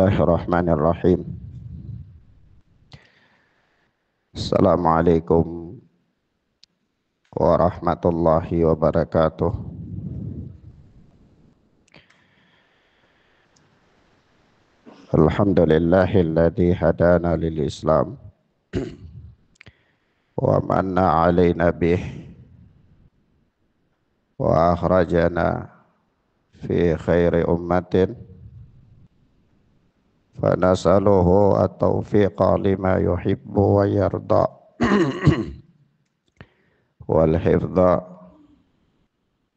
Bismillahirrahmanirrahim. Assalamualaikum warahmatullahi wabarakatuh. Alhamdulillahilladzi hadana lil Islam wa manna alaina bih wa akhrajana fi khairi ummatin fa nas'aluhu at-taufiqa lima yuhibbu wa yarda wal hifdha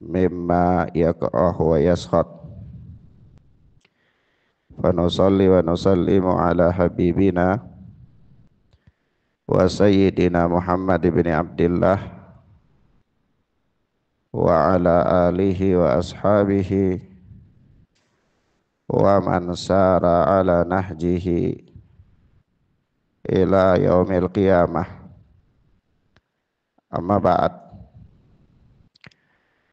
mimma yakrahu wa yaskhat. Fa nusalli wa nusallimu ala habibina wa sayyidina Muhammad ibn Abdillah wa ala alihi wa ashabihi wa man sara ala nahjihi ila yaumil qiyamah. Amma ba'd.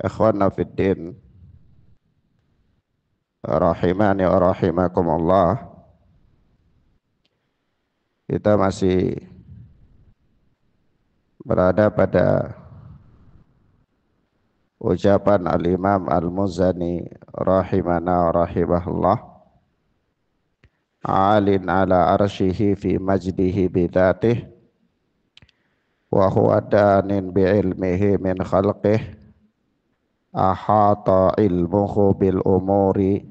Ikhwana fid din, rahimani wa rahimakumullah. Kita masih berada pada ucapan Al-Imam Al-Muzani rahimana wa rahimahullah, alin ala arsyihi fi majdihi bidatih wa huwa danin bi'ilmihi min khalqih ahata ilmuhu bil umuri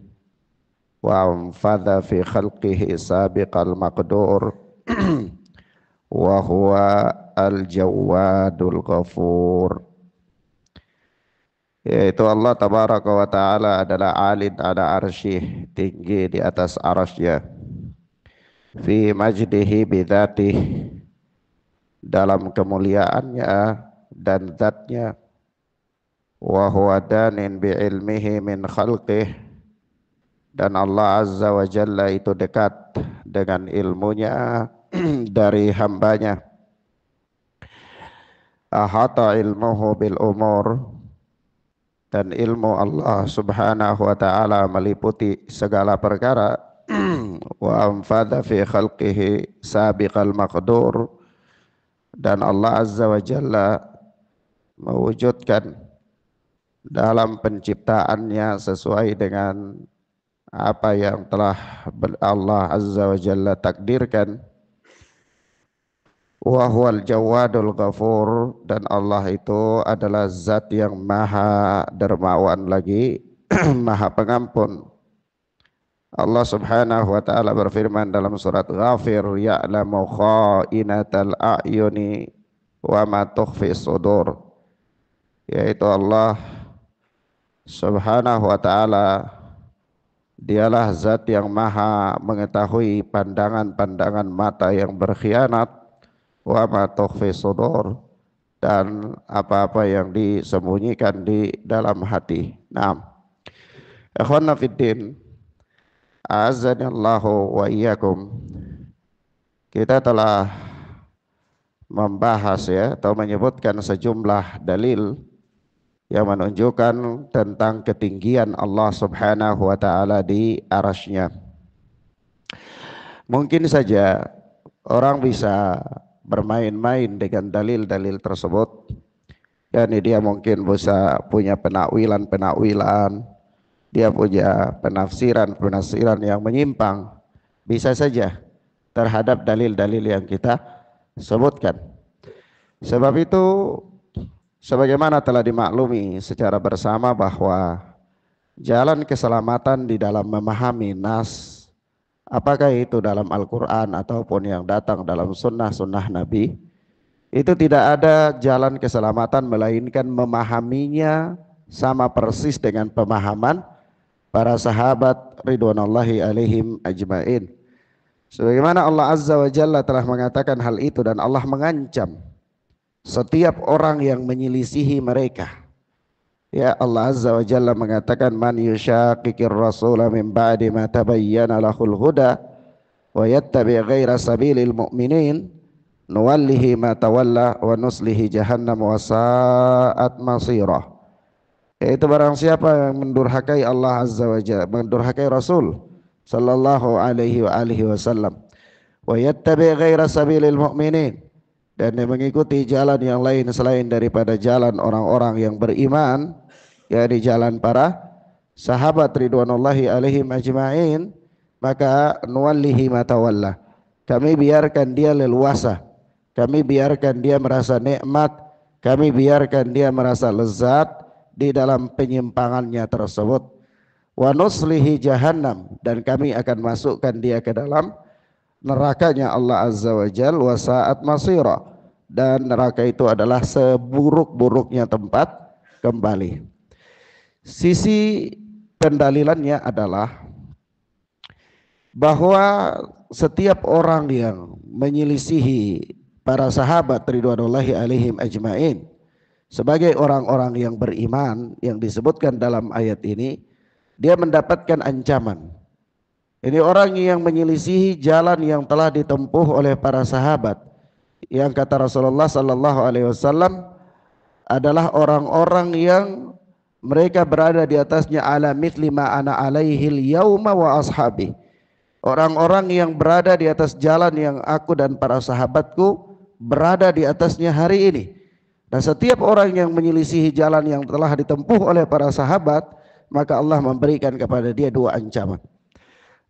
wa anfadha fi khalqihi sabiqal maqdur wa huwa al-jawadul ghafur. Yaitu Allah tabaraka wa ta'ala adalah alin ala arsyih, tinggi di atas arasy-Nya, fi majdihi bidzatih, dalam kemuliaannya dan zatnya, wa huwa danin bi ilmihi min khalqih, dan Allah azza wa jalla itu dekat dengan ilmunya dari hambanya. Ahata ilmuhu bil umur, dan ilmu Allah subhanahu wa ta'ala meliputi segala perkara. Wa anfadha fi khalqihi sabiqal maqdur, dan Allah azza wa jalla mewujudkan dalam penciptaannya sesuai dengan apa yang telah Allah azza wa jalla takdirkan. Wa huwal jawadul ghafur, dan Allah itu adalah zat yang maha dermawan lagi maha pengampun. Allah subhanahu wa ta'ala berfirman dalam surat Ghafir, ya'lamu kha'inatal a'yuni wa ma tukhfi sudur. Yaitu Allah subhanahu wa ta'ala, dialah zat yang maha mengetahui pandangan-pandangan mata yang berkhianat, wa ma tukhfi sudur, dan apa-apa yang disembunyikan di dalam hati. Naam. Ikhwana fiddin, a'azzanillahu wa iyyakum. Kita telah membahas atau menyebutkan sejumlah dalil yang menunjukkan tentang ketinggian Allah subhanahu wa ta'ala di arasy-Nya. Mungkin saja orang bisa bermain-main dengan dalil-dalil tersebut, dan dia mungkin bisa punya penakwilan, dia punya penafsiran yang menyimpang, bisa saja, terhadap dalil-dalil yang kita sebutkan. Sebab itu, sebagaimana telah dimaklumi secara bersama bahwa jalan keselamatan di dalam memahami nas, apakah itu dalam Al-Quran ataupun yang datang dalam sunnah-sunnah Nabi, itu tidak ada jalan keselamatan melainkan memahaminya sama persis dengan pemahaman para sahabat ridwanullahi alaihim ajmain. Sebagaimana Allah azza wa jalla telah mengatakan hal itu, dan Allah mengancam setiap orang yang menyelisihi mereka. Ya, Allah azza wa jalla mengatakan, man yushaqiqir rasula min ba'di ma tabayyana lahul huda wa yattabi' ghaira sabilil mu'minin nuwallihi ma tawalla wa nuslihi jahannam wa sa'at masirah. Yaitu barang siapa yang mendurhakai Allah azza wa jalla, mendurhakai Rasul sallallahu alaihi wa alihi wasallam. Wa yattabi' ghaira sabilil mu'minin, dan dia mengikuti jalan yang lain selain daripada jalan orang-orang yang beriman, yakni jalan para sahabat ridwanullahi alaihim ajma'in, maka nuwallihi ma tawalla, kami biarkan dia leluasa, kami biarkan dia merasa nikmat, kami biarkan dia merasa lezat di dalam penyimpangannya tersebut. Wa nuslihi jahannam, dan kami akan masukkan dia ke dalam nerakanya Allah Azza wa Jal, wa sa'at masira, dan neraka itu adalah seburuk-buruknya tempat kembali. Sisi pendalilannya adalah bahwa setiap orang yang menyelisihi para sahabat ridwanullahi alaihim ajmain sebagai orang-orang yang beriman yang disebutkan dalam ayat ini, dia mendapatkan ancaman. Ini orang yang menyelisihi jalan yang telah ditempuh oleh para sahabat, yang kata Rasulullah sallallahu alaihi wasallam adalah orang-orang yang mereka berada di atasnya ala mithli ma ana alaihil yauma wa ashabi. Orang-orang yang berada di atas jalan yang aku dan para sahabatku berada di atasnya hari ini. Dan setiap orang yang menyelisihi jalan yang telah ditempuh oleh para sahabat, maka Allah memberikan kepada dia dua ancaman.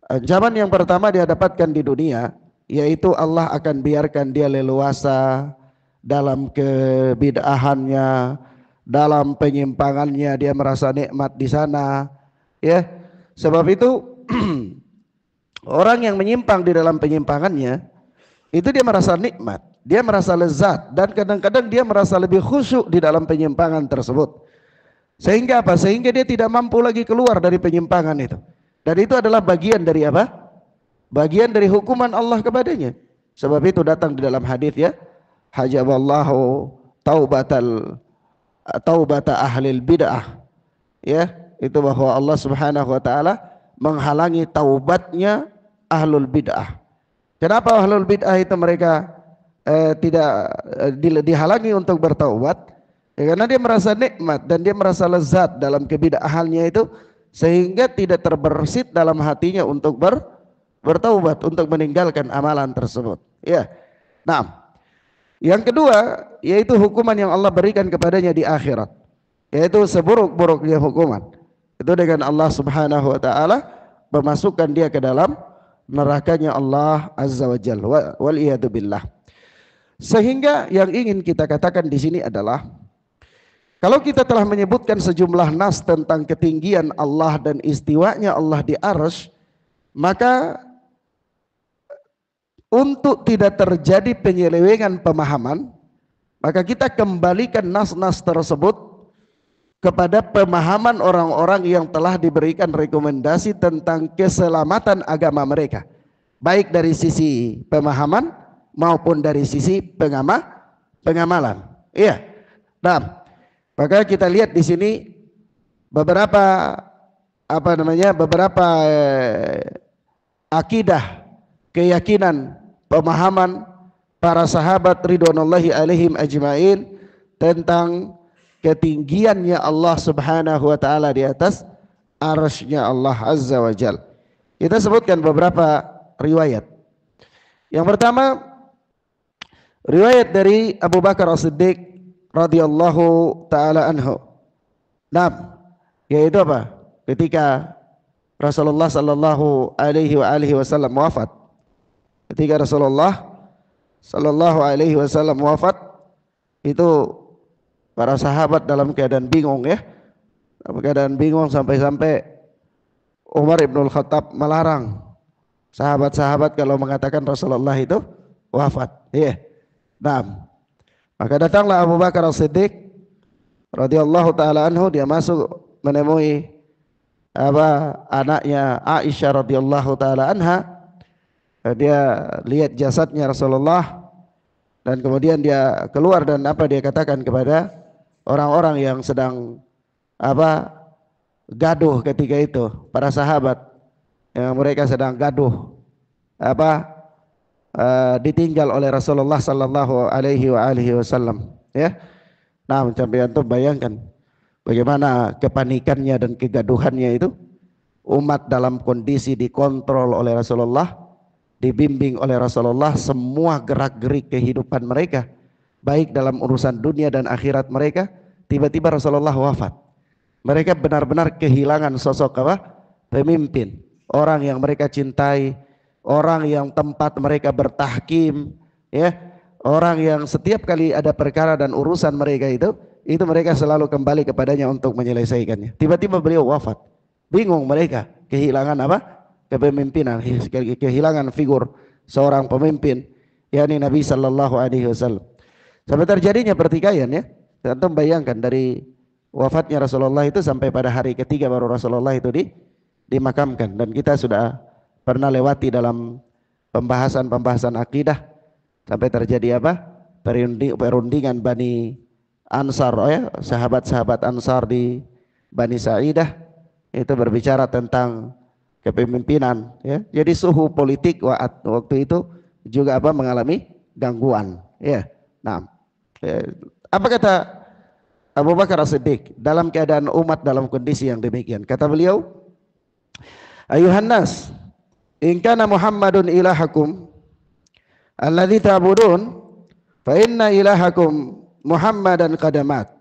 Ancaman yang pertama dia dapatkan di dunia, yaitu Allah akan biarkan dia leluasa dalam kebid'ahannya, dalam penyimpangannya, dia merasa nikmat di sana, ya. Sebab itu orang yang menyimpang di dalam penyimpangannya itu dia merasa nikmat, dia merasa lezat, dan kadang-kadang dia merasa lebih khusyuk di dalam penyimpangan tersebut. Sehingga apa? Sehingga dia tidak mampu lagi keluar dari penyimpangan itu. Dan itu adalah bagian dari apa? Bagian dari hukuman Allah kepadanya. Sebab itu datang di dalam hadis, ya, hajaballahu taubata ahlil bid'ah, ya, itu bahwa Allah Subhanahu wa taala menghalangi taubatnya ahlul bid'ah. Kenapa ahlul bid'ah itu mereka dihalangi untuk bertaubat? Ya, karena dia merasa nikmat dan dia merasa lezat dalam kebid'ahannya itu, sehingga tidak terbersit dalam hatinya untuk bertaubat, untuk meninggalkan amalan tersebut. Ya. Nah, yang kedua yaitu hukuman yang Allah berikan kepadanya di akhirat, yaitu seburuk-buruknya hukuman. Itu dengan Allah Subhanahu wa taala memasukkan dia ke dalam nerakanya Allah Azza wa Jalla, wal iyadu billah. Sehingga yang ingin kita katakan di sini adalah, kalau kita telah menyebutkan sejumlah nas tentang ketinggian Allah dan istiwanya Allah di arsy, maka untuk tidak terjadi penyelewengan pemahaman, maka kita kembalikan nas-nas tersebut kepada pemahaman orang-orang yang telah diberikan rekomendasi tentang keselamatan agama mereka, baik dari sisi pemahaman maupun dari sisi pengamalan. Iya. Nah, maka kita lihat di sini beberapa akidah, keyakinan, pemahaman para sahabat ridwanullahi alaihim ajmain tentang ketinggiannya Allah Subhanahu wa taala di atas arsy-Nya Allah Azza wa Jal. Kita sebutkan beberapa riwayat. Yang pertama, riwayat dari Abu Bakar As-Siddiq radhiyallahu taala anhu. Nah, yaitu apa? Ketika Rasulullah sallallahu alaihi wasallam wafat. Ketika Rasulullah sallallahu alaihi wasallam wafat, itu para sahabat dalam keadaan bingung, ya. Dalam keadaan bingung sampai-sampai Umar Ibnul Khattab melarang sahabat-sahabat kalau mengatakan Rasulullah itu wafat, ya. Nah, maka datanglah Abu Bakar As-Siddiq radhiyallahu taala anhu, dia masuk menemui anaknya Aisyah radhiyallahu taala anha. Dia lihat jasadnya Rasulullah, dan kemudian dia keluar, dan dia katakan kepada orang-orang yang sedang gaduh ketika itu, para sahabat yang mereka sedang gaduh ditinggal oleh Rasulullah sallallahu alaihi wasallam, ya. Nah, sampai antum bayangkan bagaimana kepanikannya dan kegaduhannya itu umat dalam kondisi dikontrol oleh Rasulullah, dibimbing oleh Rasulullah semua gerak-gerik kehidupan mereka, baik dalam urusan dunia dan akhirat mereka. Tiba-tiba Rasulullah wafat. Mereka benar-benar kehilangan sosok apa? Pemimpin, orang yang mereka cintai, orang yang tempat mereka bertahkim, ya, orang yang setiap kali ada perkara dan urusan mereka itu mereka selalu kembali kepadanya untuk menyelesaikannya. Tiba-tiba beliau wafat. Bingung mereka, kehilangan apa? Kepemimpinan, kehilangan figur seorang pemimpin, yakni Nabi sallallahu alaihi wasallam. Sampai terjadinya pertikaian, ya. Antum bayangkan dari wafatnya Rasulullah itu sampai pada hari ketiga baru Rasulullah itu dimakamkan, dan kita sudah pernah lewati dalam pembahasan akidah sampai terjadi apa? Perundingan Bani Ansar, ya, sahabat-sahabat Ansar di Bani Sa'idah itu berbicara tentang kepemimpinan, ya. Jadi suhu politik waktu itu juga apa? Mengalami gangguan, ya. Nah, apa kata Abu Bakar As-Siddiq dalam keadaan umat dalam kondisi yang demikian? Kata beliau, ayuhan nas, in kana Muhammadun ilahakum alladzi ta'budun fa inna ilahakum Muhammadan qadamat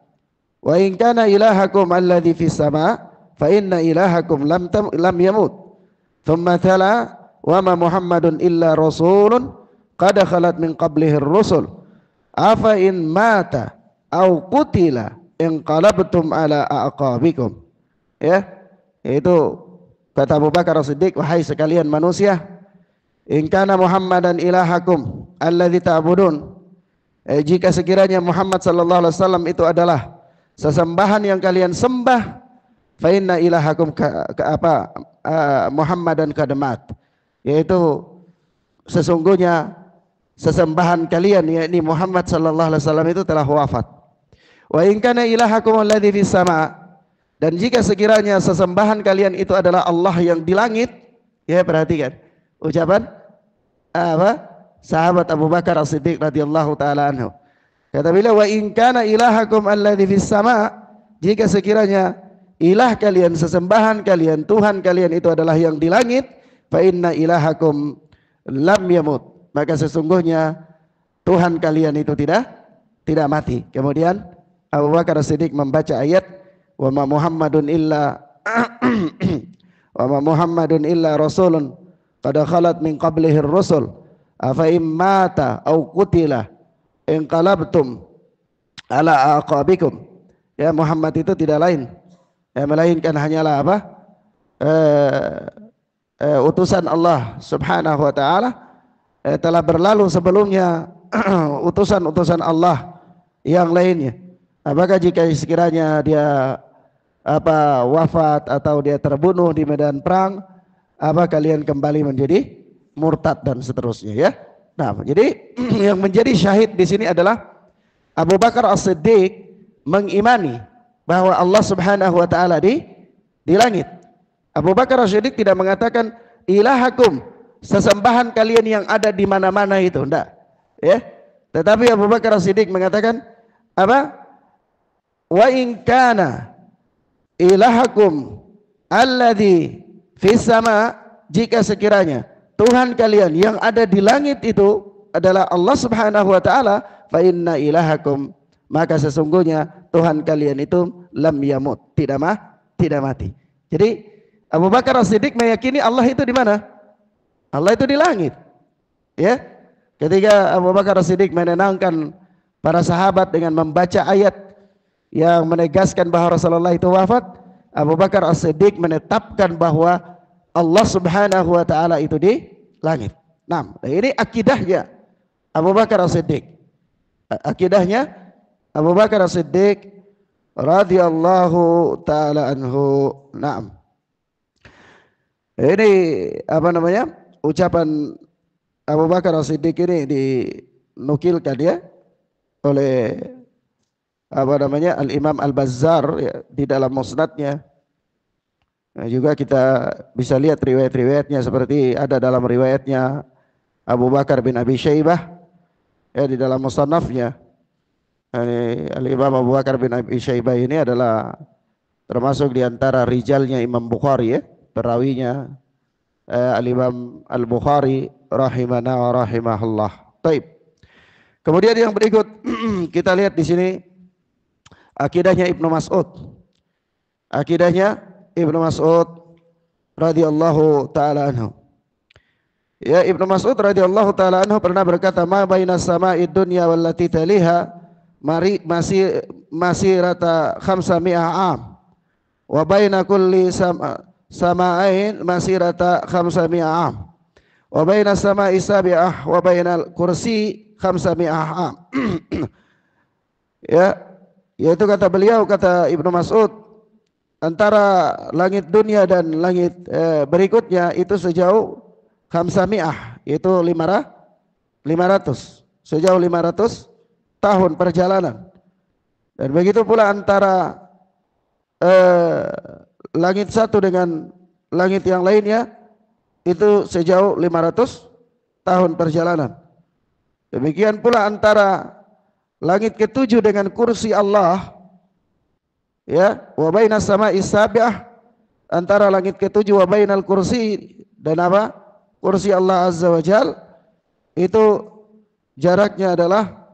wa in kana ilahakum alladzi fis sama fa inna ilahakum lam yamut. Thumma thala wa ma Muhammadun illa rasulun qad khalat min qablihi ar-rusul afa in mata au qutila inqalabtum ala aqabikum. Ya, itu kata Abu Bakar As-Siddiq, wahai sekalian manusia, in kana Muhammadan ilahakum alladzi ta'budun, jika sekiranya Muhammad sallallahu alaihi wasallam itu adalah sesembahan yang kalian sembah, fa inna ilahakum Muhammadan kadamat, yaitu sesungguhnya sesembahan kalian yakni Muhammad sallallahu alaihi wasallam itu telah wafat. Wa in kana ilahakum alladzi fis sama, dan jika sekiranya sesembahan kalian itu adalah Allah yang di langit, ya, perhatikan ucapan apa? Sahabat Abu Bakar As-Siddiq radhiyallahu taala anhu. Kata beliau, wa in kana ilahakum alladzi fis sama, jika sekiranya ilah kalian, sesembahan kalian, Tuhan kalian itu adalah yang di langit, fa inna ilahakum lam yamut, maka sesungguhnya Tuhan kalian itu tidak mati. Kemudian Abu Bakar As-Siddiq membaca ayat, wa ma Muhammadun illa wa ma Muhammadun illa rasulun qad khalat min qablihi ar-rusul afa immata au qutila inqalabtum ala aqabikum. Ya, Muhammad itu tidak lain, ya, melainkan hanyalah apa? Utusan Allah Subhanahu wa taala, telah berlalu sebelumnya utusan-utusan Allah yang lainnya. Apakah jika sekiranya dia wafat atau dia terbunuh di medan perang, apa kalian kembali menjadi murtad dan seterusnya, ya. Nah, jadi yang menjadi syahid di sini adalah Abu Bakar As-Siddiq mengimani bahwa Allah Subhanahu wa taala di langit. Abu Bakar As-Siddiq tidak mengatakan ilahakum, sesembahan kalian yang ada di mana-mana itu, enggak, ya. Tetapi Abu Bakar As-Siddiq mengatakan apa? Wa in kana ilahakum alladzi fis sama, jika sekiranya Tuhan kalian yang ada di langit itu adalah Allah Subhanahu wa taala, fa inna ilahakum, maka sesungguhnya Tuhan kalian itu lam yamut, tidak mati. Jadi Abu Bakar As-Siddiq meyakini Allah itu di mana? Allah itu di langit. Ya. Ketika Abu Bakar As-Siddiq menenangkan para sahabat dengan membaca ayat yang menegaskan bahwa Rasulullah itu wafat, Abu Bakar As-Siddiq menetapkan bahwa Allah Subhanahu wa taala itu di langit. Nah, ini akidahnya Abu Bakar As-Siddiq. Akidahnya Abu Bakar As-Siddiq radhiyallahu taala anhu. Naam. Ini apa namanya? Ucapan Abu Bakar As-Siddiq ini dinukilkan, ya, oleh apa namanya? Al-Imam Al-Bazzar, ya, di dalam musnadnya. Nah, juga kita bisa lihat riwayat-riwayatnya, seperti ada dalam riwayatnya Abu Bakar bin Abi Syaibah, ya, di dalam musannafnya. Al-Imam Abu Bakar bin Abi Syaibah ini adalah termasuk di antara rijalnya Imam Bukhari, ya. perawinya Al-Imam Al-Bukhari rahimana wa rahimahullah. Taib. Kemudian yang berikut kita lihat di sini akidahnya Ibnu Mas'ud. Akidahnya Ibnu Mas'ud radhiyallahu taala anhu. Ya, Ibnu Mas'ud radhiyallahu taala anhu pernah berkata, "Ma baina sama'id dunya wallati taliha masirata 500 am wa baina kulli sama'ain masirata 500 am wa baina sama'i sabi'ah wa bainal kursi 500 am." Ya, yaitu kata beliau, kata Ibnu Mas'ud, antara langit dunia dan langit berikutnya itu sejauh 500, yaitu 500, sejauh 500 tahun perjalanan. Dan begitu pula antara langit satu dengan langit yang lainnya itu sejauh 500 tahun perjalanan. Demikian pula antara langit ketujuh dengan kursi Allah, ya, wa bainas sama'i sabi'ah, antara langit ketujuh wa bainal kursi dan apa? Kursi Allah Azza wa Jal, itu jaraknya adalah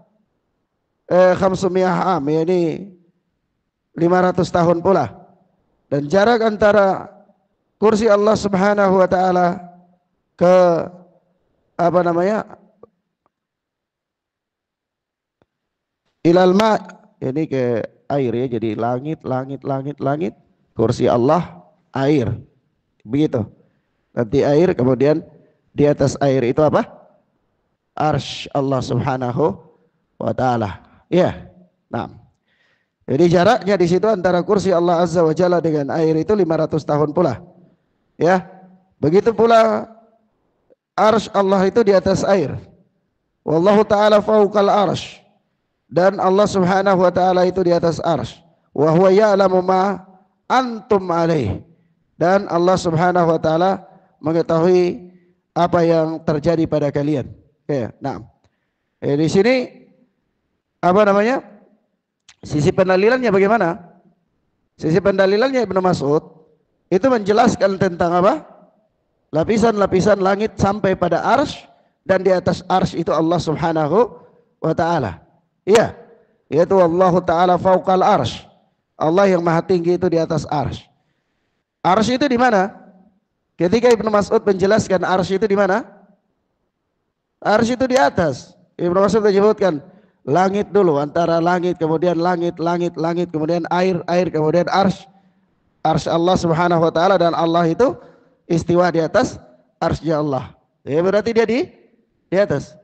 500 am, yakni 500 tahun pula. Dan jarak antara kursi Allah Subhanahu wa taala ke apa namanya? Ilal ma, ini ke air ya, jadi langit, kursi Allah air. Begitu. Nanti air, kemudian di atas air itu apa? Arsy Allah Subhanahu wa taala. Ya. Nah. Jadi jaraknya di situ antara kursi Allah Azza wa Jalla dengan air itu 500 tahun pula. Ya. Begitu pula arsy Allah itu di atas air. Wallahu taala fauqal arsy. Dan Allah Subhanahu wa taala itu di atas arsy. Wa huwa ya'lamu ma antum alaih. Dan Allah Subhanahu wa taala mengetahui apa yang terjadi pada kalian. Ya, nah. Di sini apa namanya? Sisi pendalilannya bagaimana? Sisi pendalilannya Ibnu Mas'ud itu menjelaskan tentang apa? Lapisan-lapisan langit sampai pada arsy, dan di atas arsy itu Allah Subhanahu wa taala. Iya, yaitu Allah taala fauqal arsy. Allah yang maha tinggi itu di atas arsy. Arsy itu di mana? Ketika Ibnu Mas'ud menjelaskan arsy itu di mana? Arsy itu di atas. Ibnu Mas'ud menyebutkan langit dulu, antara langit, kemudian langit, kemudian air, kemudian arsy. Arsy Allah Subhanahu wa taala, dan Allah itu istiwa di atas arsy Allah. Ya, berarti dia di atas.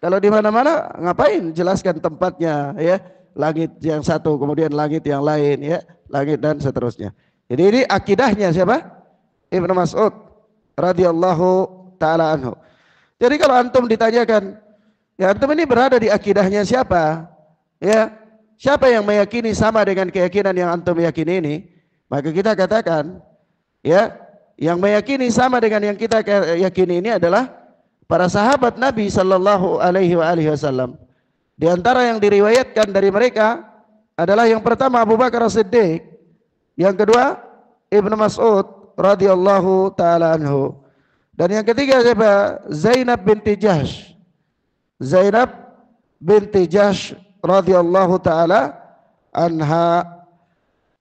Kalau di mana-mana ngapain jelaskan tempatnya, ya? Langit yang satu, kemudian langit yang lain, ya, langit dan seterusnya. Jadi ini akidahnya siapa? Ibnu Mas'ud radhiyallahu taala anhu. Jadi kalau antum ditanyakan, ya antum ini berada di akidahnya siapa? Ya, siapa yang meyakini sama dengan keyakinan yang antum yakini ini? Maka kita katakan, ya, yang meyakini sama dengan yang kita yakini ini adalah para sahabat Nabi sallallahu alaihi wasallam. Di antara yang diriwayatkan dari mereka adalah yang pertama Abu Bakar As-Siddiq, yang kedua Ibnu Mas'ud radhiyallahu taala anhu, dan yang ketiga siapa? Zainab binti Jahsh. Zainab binti Jahsh radhiyallahu taala anha.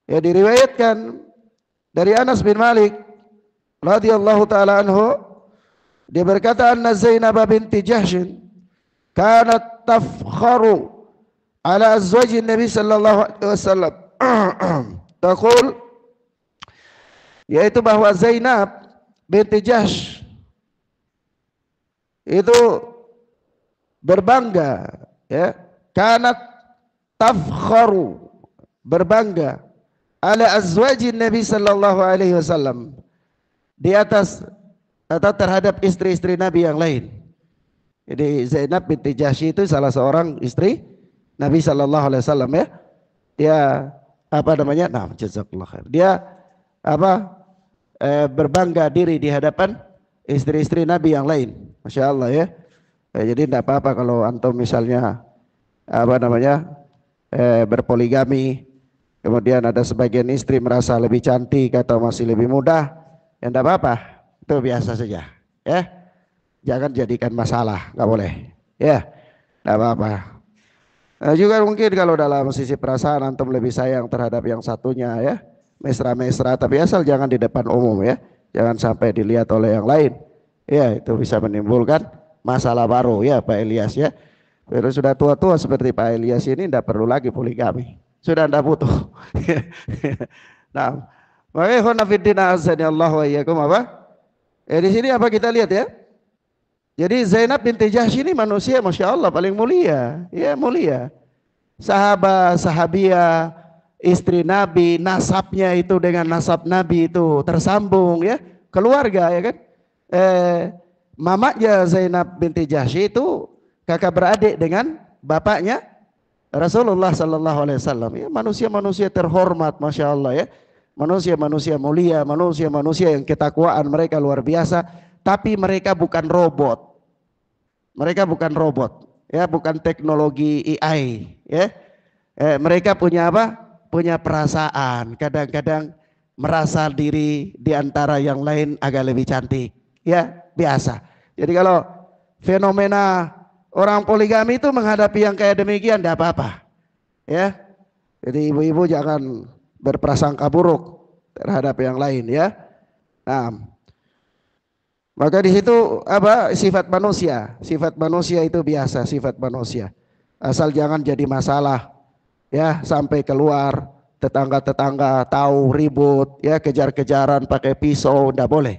Ya, diriwayatkan dari Anas bin Malik radhiyallahu taala anhu, dia berkata, anna Zainab binti Jahsh kanat tafkharu ala azwajin Nabi sallallahu alaihi wasallam. Taqul, yaitu bahwa Zainab binti Jahsh itu berbangga, ya, kanat tafkharu, berbangga, ala azwajin Nabi sallallahu alaihi wasallam, di atas atau terhadap istri-istri Nabi yang lain. Jadi Zainab binti Jahsy itu salah seorang istri Nabi sallallahu alaihi wasallam, ya. Dia apa namanya? Nah, jazakallah khair. Dia apa? Berbangga diri di hadapan istri-istri Nabi yang lain. Masya Allah, ya. Jadi tidak apa-apa kalau antum misalnya apa namanya berpoligami, kemudian ada sebagian istri merasa lebih cantik atau masih lebih mudah, ya enggak apa-apa, itu biasa saja ya, jangan jadikan masalah, nggak boleh ya, enggak apa-apa. Juga mungkin kalau dalam sisi perasaan antum lebih sayang terhadap yang satunya ya, mesra-mesra, tapi asal jangan di depan umum ya, jangan sampai dilihat oleh yang lain ya, itu bisa menimbulkan masalah baru ya Pak Ilyas ya. Kalau sudah tua-tua seperti Pak Ilyas ini tidak perlu lagi poligami, sudah tidak butuh. Nah, makanya khonafidin azani Allah wa iyyakum apa? Di sini apa kita lihat ya? Jadi Zainab binti Jahsy ini manusia Masya Allah paling mulia, ya mulia. Sahabat, sahabiah, istri Nabi, nasabnya itu dengan nasab Nabi itu tersambung ya, keluarga ya kan. Mamanya Zainab binti Jahsy itu kakak beradik dengan bapaknya Rasulullah Sallallahu Alaihi Wasallam. Ya, manusia-manusia terhormat, Masya Allah ya. Manusia-manusia mulia, manusia-manusia yang ketakwaan mereka luar biasa. Tapi mereka bukan robot. Mereka bukan robot, ya, bukan teknologi AI, ya. Mereka punya apa? Punya perasaan. Kadang-kadang merasa diri di antara yang lain agak lebih cantik, ya, biasa. Jadi kalau fenomena orang poligami itu menghadapi yang kayak demikian, tidak apa-apa, ya. Jadi ibu-ibu jangan berprasangka buruk terhadap yang lain, ya. Nah, maka di situ apa sifat manusia itu biasa, sifat manusia. Asal jangan jadi masalah, ya, sampai keluar tetangga-tetangga tahu ribut, ya, kejar-kejaran pakai pisau, ndak boleh,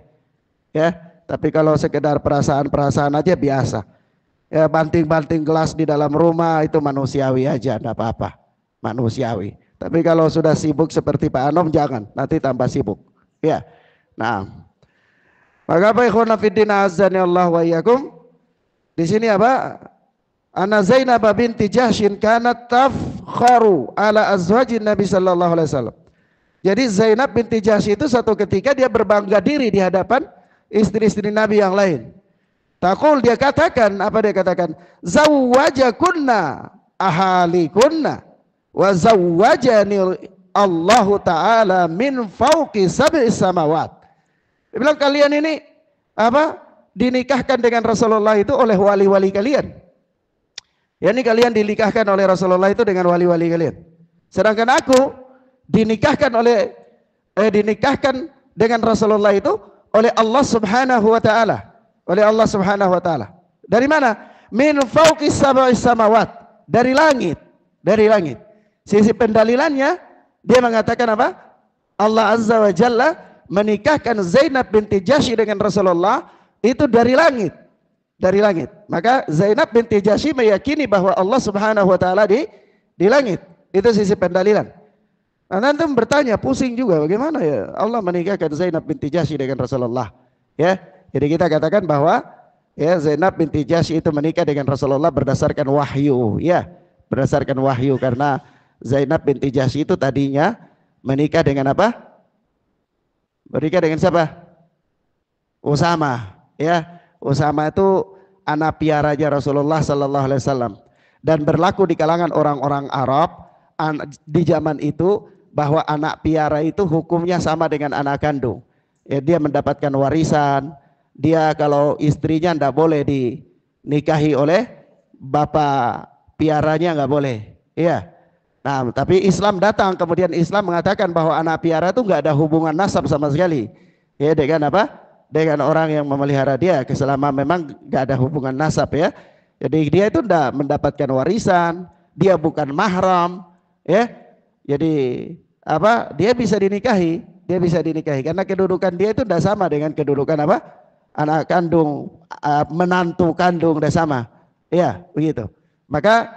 ya. Tapi kalau sekedar perasaan-perasaan aja biasa, ya, banting-banting gelas di dalam rumah itu manusiawi aja, ndak apa-apa, manusiawi. Tapi kalau sudah sibuk seperti Pak Anom jangan, nanti tambah sibuk, ya. Nah. Maka apa ikhwan fillah azani Allah wa iyyakum? Di sini apa? Ana Zainab binti Jahsy kanat tafkharu ala azwajin Nabi sallallahu alaihi wasallam. Jadi Zainab binti Jahsy itu satu ketika dia berbangga diri di hadapan istri-istri Nabi yang lain. Taqul, dia katakan, apa dia katakan? Zawwajakunna ahalikunna wa zawwajani Allahu taala min fawqi sab'is samawat. Dia bilang kalian ini apa? Dinikahkan dengan Rasulullah itu oleh wali-wali kalian. Ya, ini kalian dinikahkan oleh Rasulullah itu dengan wali-wali kalian. Sedangkan aku dinikahkan dengan Rasulullah itu oleh Allah Subhanahu wa taala. Oleh Allah Subhanahu wa taala. Dari mana? Min fawqis sab'is samawat. Dari langit. Dari langit. Sisi pendalilannya dia mengatakan apa? Allah Azza wa Jalla menikahkan Zainab binti Jahsy dengan Rasulullah itu dari langit, dari langit. Maka Zainab binti Jahsy meyakini bahwa Allah Subhanahu wa taala di langit. Itu sisi pendalilan. Nah, nanti bertanya, pusing juga bagaimana ya Allah menikahkan Zainab binti Jahsy dengan Rasulullah, ya. Jadi kita katakan bahwa ya Zainab binti Jahsy itu menikah dengan Rasulullah berdasarkan wahyu, ya. Berdasarkan wahyu, karena Zainab binti Jahsy itu tadinya menikah dengan apa? Menikah dengan siapa? Usama, ya. Usama itu anak piaranya Rasulullah sallallahu alaihi wasallam, dan berlaku di kalangan orang-orang Arab di zaman itu bahwa anak piara itu hukumnya sama dengan anak kandung. Ya, dia mendapatkan warisan. Dia kalau istrinya ndak boleh dinikahi oleh bapak piaranya, nggak boleh. Iya. Nah, tapi Islam datang, kemudian Islam mengatakan bahwa anak piara itu nggak ada hubungan nasab sama sekali, ya, dengan apa? Dengan orang yang memelihara dia, selama memang nggak ada hubungan nasab, ya. Jadi dia itu tidak mendapatkan warisan, dia bukan mahram, ya. Jadi apa? Dia bisa dinikahi karena kedudukan dia itu tidak sama dengan kedudukan apa? Anak kandung, menantu kandung, tidak sama, ya, begitu. Maka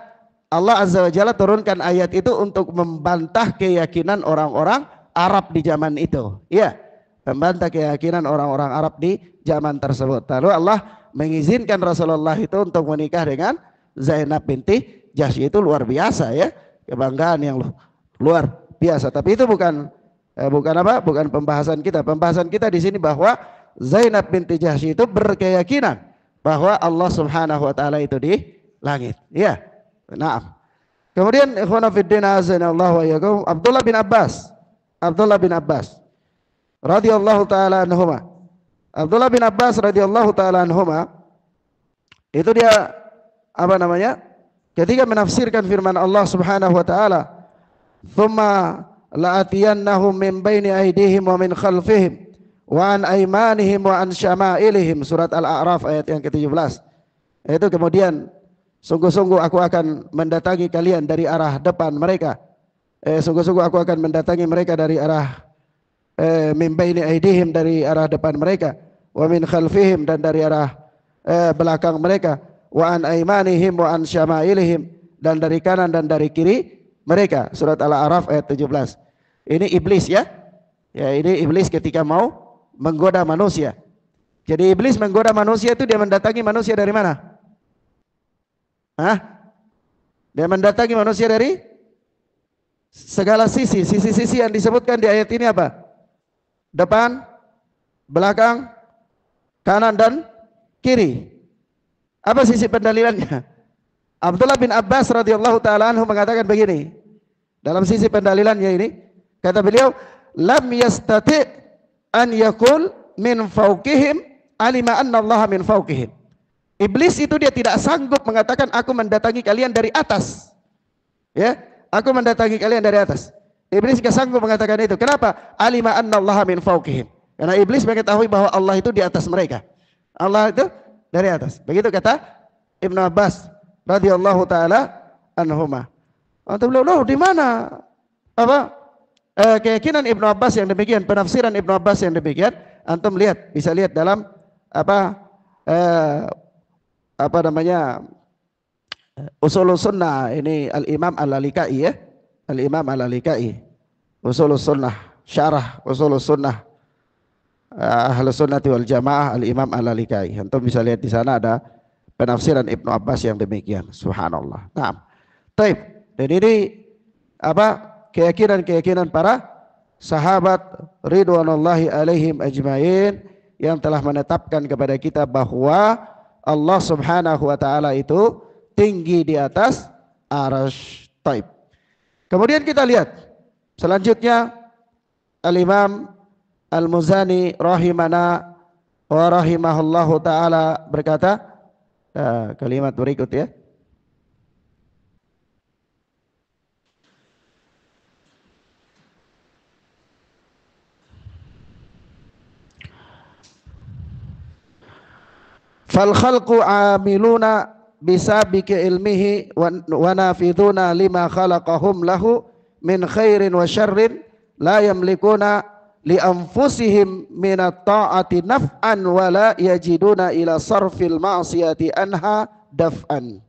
Allah Azza wa Jalla turunkan ayat itu untuk membantah keyakinan orang-orang Arab di zaman itu. Ya, membantah keyakinan orang-orang Arab di zaman tersebut. Lalu Allah mengizinkan Rasulullah itu untuk menikah dengan Zainab binti Jahsy. Itu luar biasa, ya. Kebanggaan yang luar biasa. Tapi itu bukan pembahasan kita. Pembahasan kita di sini bahwa Zainab binti Jahsy itu berkeyakinan bahwa Allah Subhanahu wa taala itu di langit. Ya. Nah, kemudian ikhwan fillah azanallahu wa iyyakum, Abdullah bin Abbas radhiyallahu taala anhuma. Abdullah bin Abbas radhiyallahu taala anhuma itu dia apa namanya? Ketika menafsirkan firman Allah Subhanahu wa taala, "Tsumma la'atiyannahum min baini aydihim wa min khalfihim wa an aymanihim wa an syama'ilihim." Surat Al-A'raf ayat yang ke-17. Itu kemudian, sungguh-sungguh aku akan mendatangi kalian dari arah depan mereka. Sungguh-sungguh aku akan mendatangi mereka dari arah min baini aydihim, dari arah depan mereka, wa min khalfihim, dan dari arah belakang mereka, wa an aymanihim wa an syama'ilihim, dan dari kanan dan dari kiri mereka. Surat Al-A'raf ayat 17. Ini iblis ya. Ya, ini iblis ketika mau menggoda manusia. Jadi iblis menggoda manusia itu dia mendatangi manusia dari mana? Dia mendatangi manusia dari segala sisi. Sisi-sisi yang disebutkan di ayat ini apa? Depan, belakang, kanan dan kiri. Apa sisi pendalilannya? Abdullah bin Abbas radhiyallahu taala anhu mengatakan begini. Dalam sisi pendalilannya ini, kata beliau, lam yastati' an yakul min fawqihim alima anna Allah min fawqihim. Iblis itu dia tidak sanggup mengatakan aku mendatangi kalian dari atas. Ya, aku mendatangi kalian dari atas. Iblis tidak sanggup mengatakan itu. Kenapa? Alima anna Allah min fawqihim. Karena iblis mengetahui bahwa Allah itu di atas mereka. Allah itu dari atas. Begitu kata Ibnu Abbas radhiyallahu taala anhuma. Antum bilang, "Loh, di mana?" Apa? Keyakinan Ibnu Abbas yang demikian, penafsiran Ibnu Abbas yang demikian, antum lihat, bisa lihat dalam apa namanya? Ushulus Sunnah, ini Al-Imam Al-Lalikai ya. Al-Imam Al-Lalikai. Ushulus Sunnah, syarah Ushulus Sunnah. Ahlus Sunnati wal Jamaah, Al-Imam Al-Lalikai. Antum bisa lihat di sana ada penafsiran Ibnu Abbas yang demikian. Subhanallah. Nah, taib. Dan ini apa? Keyakinan-keyakinan para sahabat ridwanullahi alaihim ajmain yang telah menetapkan kepada kita bahwa Allah Subhanahu wa taala itu tinggi di atas arasy. Taib. Kemudian kita lihat selanjutnya Al-Imam Al-Muzani rahimana wa rahimahullahu taala berkata, kalimat berikut ya. Fal khalqu amiluna bisabiqi ilmihi wa nafiduna lima khalaqahum lahu min khairin wa syarrin la yamlikuna li anfusihim min at-ta'ati naf'an wa la yajiduna ila sarfil ma'siyati anha daf'an.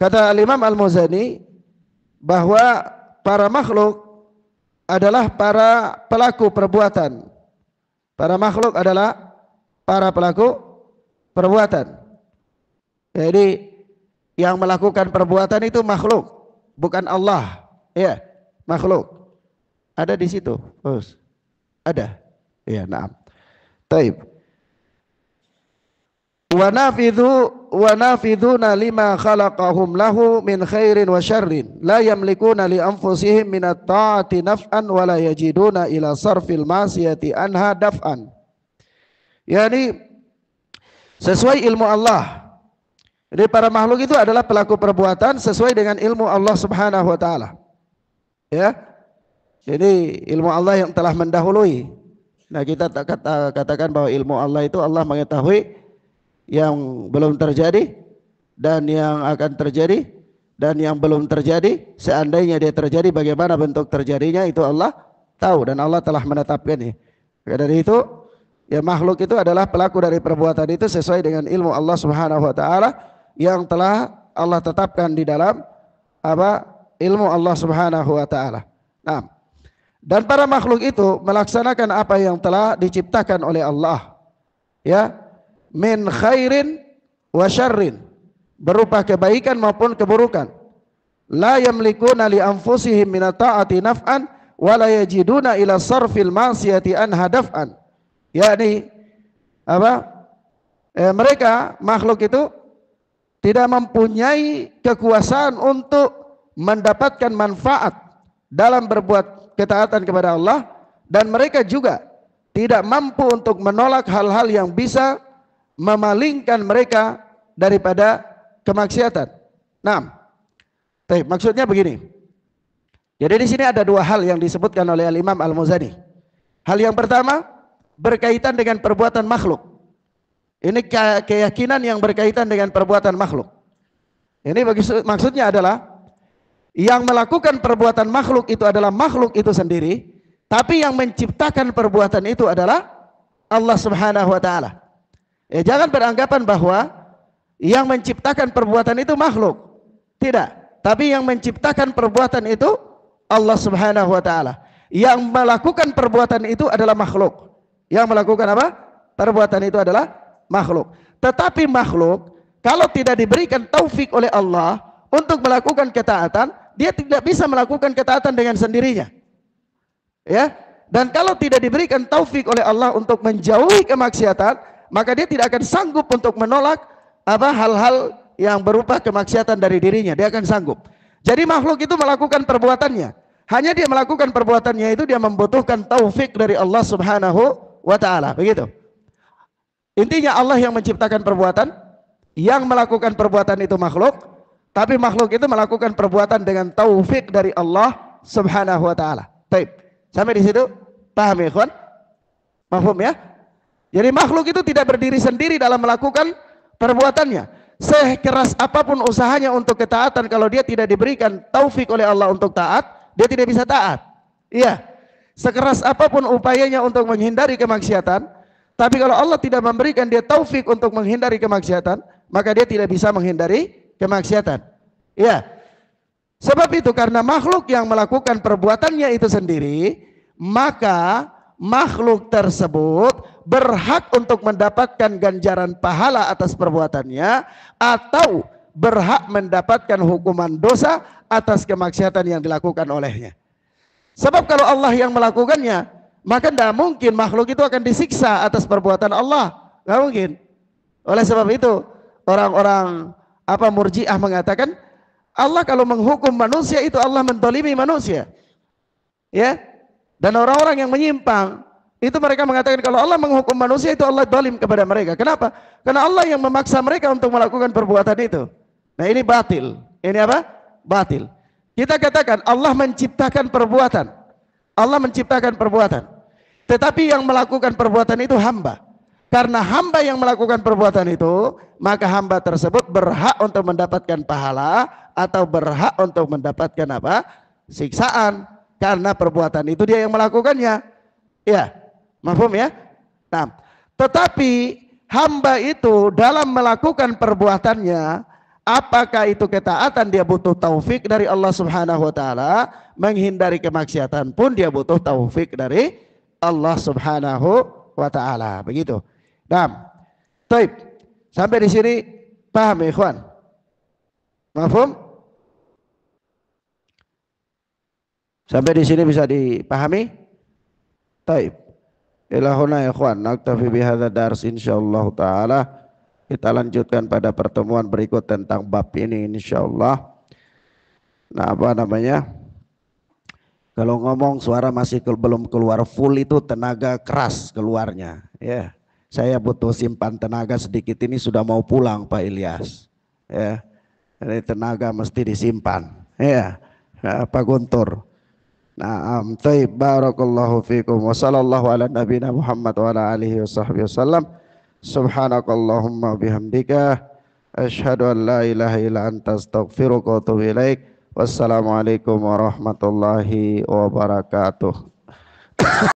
Kata Al-Imam Al-Muzani bahwa para makhluk adalah para pelaku perbuatan. Para makhluk adalah para pelaku perbuatan. Jadi yang melakukan perbuatan itu makhluk, bukan Allah. Ya, makhluk. Ada di situ. Terus ada. Ya, na'am. Taib. Wa nafiduna lima khalaqahum lahu min khairin wa syarrin la yamlikuna li anfusihim min at-ta'ati naf'an wa la yajiduna ila sarfil ma'siyati anha daf'an. Yani sesuai ilmu Allah. Jadi para makhluk itu adalah pelaku perbuatan sesuai dengan ilmu Allah Subhanahu wa taala. Ya. Jadi ilmu Allah yang telah mendahului. Nah, kita katakan bahwa ilmu Allah itu Allah mengetahui yang belum terjadi dan yang akan terjadi dan yang belum terjadi. Seandainya dia terjadi, bagaimana bentuk terjadinya itu Allah tahu dan Allah telah menetapkannya. Dari itu ya, makhluk itu adalah pelaku dari perbuatan itu sesuai dengan ilmu Allah Subhanahu wa taala yang telah Allah tetapkan di dalam ilmu Allah Subhanahu wa taala. Nah, dan para makhluk itu melaksanakan apa yang telah diciptakan oleh Allah. Ya, min khairin wa syarrin, berupa kebaikan maupun keburukan. La yamlikuna li anfusihim min ta'ati naf'an wa la yajiduna ila sarfil ma'siyati anha daf'an. Yakni mereka makhluk itu tidak mempunyai kekuasaan untuk mendapatkan manfaat dalam berbuat ketaatan kepada Allah dan mereka juga tidak mampu untuk menolak hal-hal yang bisa memalingkan mereka daripada kemaksiatan. Nah, maksudnya begini. Jadi di sini ada dua hal yang disebutkan oleh Al-Imam Al-Muzani. Hal yang pertama berkaitan dengan perbuatan makhluk. Ini keyakinan yang berkaitan dengan perbuatan makhluk. Ini maksudnya adalah yang melakukan perbuatan makhluk itu adalah makhluk itu sendiri. Tapi yang menciptakan perbuatan itu adalah Allah Subhanahu wa taala. Jangan beranggapan bahwa yang menciptakan perbuatan itu makhluk. Tidak. Tapi yang menciptakan perbuatan itu Allah Subhanahu wa taala. Yang melakukan perbuatan itu adalah makhluk. Yang melakukan apa? Perbuatan itu adalah makhluk. Tetapi makhluk kalau tidak diberikan taufik oleh Allah untuk melakukan ketaatan, dia tidak bisa melakukan ketaatan dengan sendirinya. Ya, dan kalau tidak diberikan taufik oleh Allah untuk menjauhi kemaksiatan, maka dia tidak akan sanggup untuk menolak hal-hal yang berupa kemaksiatan dari dirinya. Dia akan sanggup. Jadi makhluk itu melakukan perbuatannya. Hanya dia melakukan perbuatannya itu dia membutuhkan taufik dari Allah Subhanahu wa taala. Begitu. Intinya Allah yang menciptakan perbuatan, yang melakukan perbuatan itu makhluk, tapi makhluk itu melakukan perbuatan dengan taufik dari Allah Subhanahu wa taala. Baik. Sampai di situ paham ya, ikhwan? Paham ya? Jadi makhluk itu tidak berdiri sendiri dalam melakukan perbuatannya. Sekeras apapun usahanya untuk ketaatan, kalau dia tidak diberikan taufik oleh Allah untuk taat, dia tidak bisa taat. Iya. Sekeras apapun upayanya untuk menghindari kemaksiatan, tapi kalau Allah tidak memberikan dia taufik untuk menghindari kemaksiatan, maka dia tidak bisa menghindari kemaksiatan. Iya. Sebab itu karena makhluk yang melakukan perbuatannya itu sendiri, maka makhluk tersebut berhak untuk mendapatkan ganjaran pahala atas perbuatannya atau berhak mendapatkan hukuman dosa atas kemaksiatan yang dilakukan olehnya. Sebab kalau Allah yang melakukannya, maka tidak mungkin makhluk itu akan disiksa atas perbuatan Allah. Tidak mungkin. Oleh sebab itu orang-orang Murji'ah mengatakan Allah kalau menghukum manusia itu Allah mendolimi manusia. Ya. Dan orang-orang yang menyimpang itu mereka mengatakan kalau Allah menghukum manusia itu Allah dolim kepada mereka. Kenapa? Karena Allah yang memaksa mereka untuk melakukan perbuatan itu. Nah ini batil. Ini apa? Batil. Kita katakan Allah menciptakan perbuatan. Allah menciptakan perbuatan. Tetapi yang melakukan perbuatan itu hamba. Karena hamba yang melakukan perbuatan itu, maka hamba tersebut berhak untuk mendapatkan pahala atau berhak untuk mendapatkan apa? Siksaan. Karena perbuatan itu dia yang melakukannya. Ya, mafhum ya? Nah, tetapi hamba itu dalam melakukan perbuatannya, apakah itu ketaatan, dia butuh taufik dari Allah Subhanahu wa taala, menghindari kemaksiatan pun dia butuh taufik dari Allah Subhanahu wa taala. Begitu. Nah, baik. Sampai di sini paham ya, ikhwan? Mafhum? Sampai di sini bisa dipahami? Baik. Ilahuna ya ikhwan, naktafi bihadza dars insyaallah taala. Kita lanjutkan pada pertemuan berikut tentang bab ini insyaallah. Nah, apa namanya? Kalau ngomong suara masih belum keluar full itu tenaga keras keluarnya, ya. Saya butuh simpan tenaga sedikit, ini sudah mau pulang Pak Ilyas. Ya. Jadi tenaga mesti disimpan. Ya. Pak Guntur. Naam, taib, barakallahu fikum wa sallallahu ala nabina Muhammad wa ala alihi wa sahbihi wasallam. Subhanakallahumma bihamdika asyhadu an la ilaha illa anta astaghfiruka wa atubu ilaik. Wassalamualaikum warahmatullahi wabarakatuh.